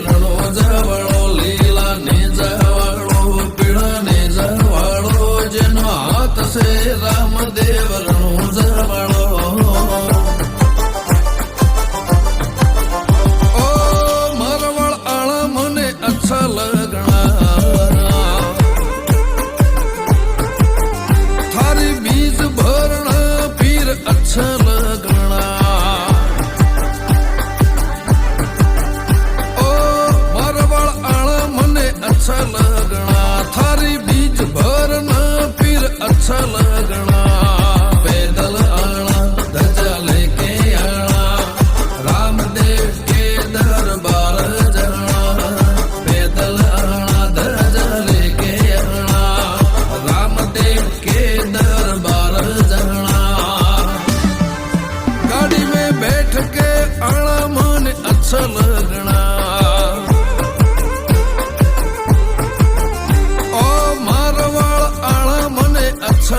રણો જવાળો લીલા ને જવાળો પીળા ને જવાળો જેનો હાથ છે રામદેવ રણો જવાળો ઓ મારવાળ આળા મને અચ્છા લગણા થારી બીજ ભરણ પીર અચ્છા લગણા अच्छा लगना थारी बीज भरना फिर अच्छा लगना पैदल आना धजा लेके आना रामदेव के दरबार जाना पैदल आना धजा लेके आना रामदेव के दरबार जाना गाड़ी में बैठ के आना मन अच्छा लगना अच्छा